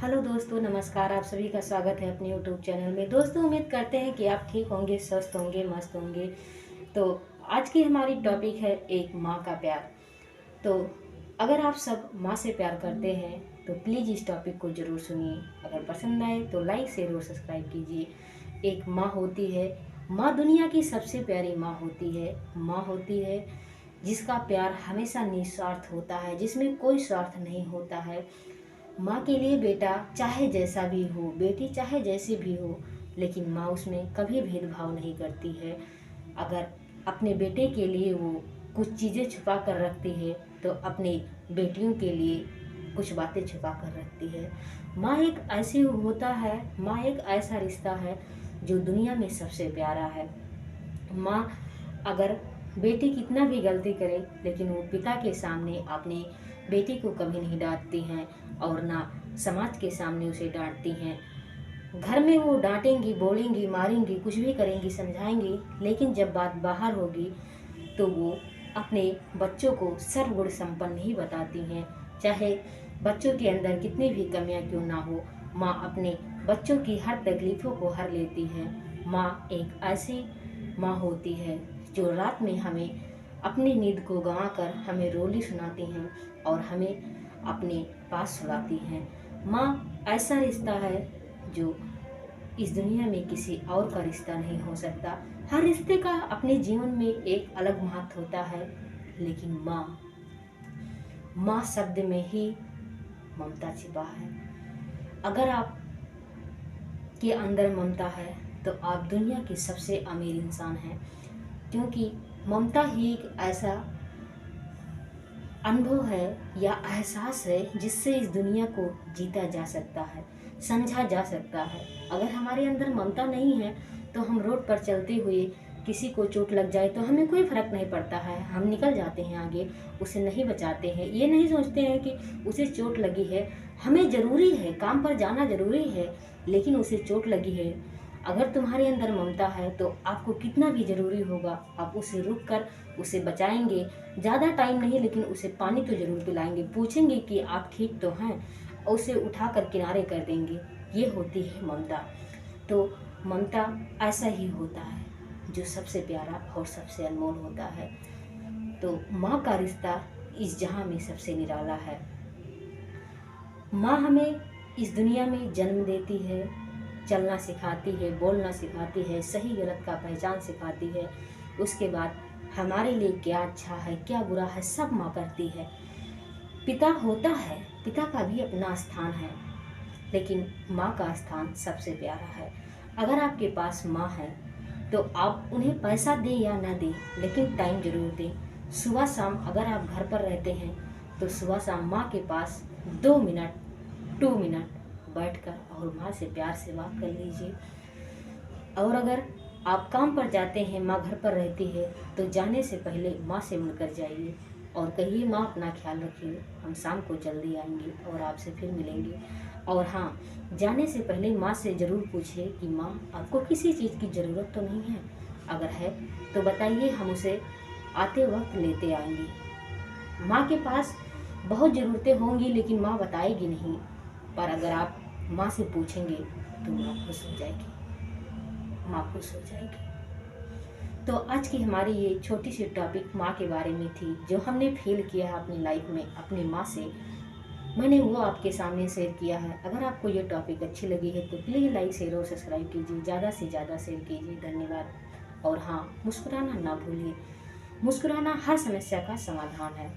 Hello दोस्तों, नमस्कार। आप सभी का स्वागत है अपने यूट्यूब चैनल में। दोस्तों, उम्मीद करते हैं कि आप ठीक होंगे, स्वस्थ होंगे, मस्त होंगे। तो आज की हमारी टॉपिक है एक माँ का प्यार। तो अगर आप सब माँ से प्यार करते हैं तो प्लीज़ इस टॉपिक को ज़रूर सुनिए। अगर पसंद आए तो लाइक शेयर और सब्सक्राइब कीजिए। एक माँ होती है, माँ दुनिया की सबसे प्यारी माँ होती है। माँ होती है जिसका प्यार हमेशा निस्वार्थ होता है, जिसमें कोई स्वार्थ नहीं होता है। माँ के लिए बेटा चाहे जैसा भी हो, बेटी चाहे जैसी भी हो, लेकिन माँ उसमें कभी भेदभाव नहीं करती है। अगर अपने बेटे के लिए वो कुछ चीज़ें छुपा कर रखती है तो अपनी बेटियों के लिए कुछ बातें छुपा कर रखती है। माँ एक ऐसी होता है, माँ एक ऐसा रिश्ता है जो दुनिया में सबसे प्यारा है। माँ अगर बेटी कितना भी गलती करे लेकिन वो पिता के सामने अपनी बेटी को कभी नहीं डांटती हैं और ना समाज के सामने उसे डांटती हैं। घर में वो डांटेंगी, बोलेंगी, मारेंगी, कुछ भी करेंगी, समझाएंगी, लेकिन जब बात बाहर होगी तो वो अपने बच्चों को सर्वगुण संपन्न ही बताती हैं। चाहे बच्चों के अंदर कितनी भी कमियां क्यों ना हो, माँ अपने बच्चों की हर तकलीफ़ों को हर लेती है। माँ एक ऐसी माँ होती है जो रात में हमें अपनी नींद को गंवाकर हमें रोली सुनाती हैं और हमें अपने पास सुलाती हैं। माँ ऐसा रिश्ता है जो इस दुनिया में किसी और का रिश्ता नहीं हो सकता। हर रिश्ते का अपने जीवन में एक अलग महत्व होता है, लेकिन माँ शब्द में ही ममता छिपा है। अगर आप के अंदर ममता है तो आप दुनिया के सबसे अमीर इंसान हैं, क्योंकि ममता ही एक ऐसा अनुभव है या एहसास है जिससे इस दुनिया को जीता जा सकता है, समझा जा सकता है। अगर हमारे अंदर ममता नहीं है तो हम रोड पर चलते हुए किसी को चोट लग जाए तो हमें कोई फर्क नहीं पड़ता है, हम निकल जाते हैं आगे, उसे नहीं बचाते हैं। ये नहीं सोचते हैं कि उसे चोट लगी है, हमें ज़रूरी है, काम पर जाना ज़रूरी है, लेकिन उसे चोट लगी है। अगर तुम्हारे अंदर ममता है तो आपको कितना भी ज़रूरी होगा आप उसे रुक कर उसे बचाएंगे। ज़्यादा टाइम नहीं, लेकिन उसे पानी तो ज़रूर पिलाएंगे, पूछेंगे कि आप ठीक तो हैं, और उसे उठाकर किनारे कर देंगे। ये होती है ममता। तो ममता ऐसा ही होता है जो सबसे प्यारा और सबसे अनमोल होता है। तो माँ का रिश्ता इस जहाँ में सबसे निराला है। माँ हमें इस दुनिया में जन्म देती है, चलना सिखाती है, बोलना सिखाती है, सही गलत का पहचान सिखाती है। उसके बाद हमारे लिए क्या अच्छा है क्या बुरा है सब माँ करती है। पिता होता है, पिता का भी अपना स्थान है, लेकिन माँ का स्थान सबसे प्यारा है। अगर आपके पास माँ है तो आप उन्हें पैसा दें या ना दें, लेकिन टाइम जरूर दें। सुबह शाम अगर आप घर पर रहते हैं तो सुबह शाम माँ के पास 2 मिनट बैठकर और माँ से प्यार से बात कर लीजिए। और अगर आप काम पर जाते हैं, माँ घर पर रहती है, तो जाने से पहले माँ से मिलकर जाइए और कहिए माँ अपना ख्याल रखिए, हम शाम को जल्दी आएंगे और आपसे फिर मिलेंगे। और हाँ, जाने से पहले माँ से ज़रूर पूछिए कि माँ आपको किसी चीज़ की ज़रूरत तो नहीं है, अगर है तो बताइए, हम उसे आते वक्त लेते आएंगे। माँ के पास बहुत ज़रूरतें होंगी लेकिन माँ बताएगी नहीं, पर अगर आप माँ से पूछेंगे तो माँ खुश हो जाएगी, माँ खुश हो जाएगी। तो आज की हमारी ये छोटी सी टॉपिक माँ के बारे में थी, जो हमने फील किया है अपनी लाइफ में अपनी माँ से, मैंने वो आपके सामने शेयर किया है। अगर आपको ये टॉपिक अच्छी लगी है तो प्लीज़ लाइक शेयर और सब्सक्राइब कीजिए, ज़्यादा से ज़्यादा शेयर कीजिए। धन्यवाद। और हाँ, मुस्कुराना ना भूलिए, मुस्कुराना हर समस्या का समाधान है।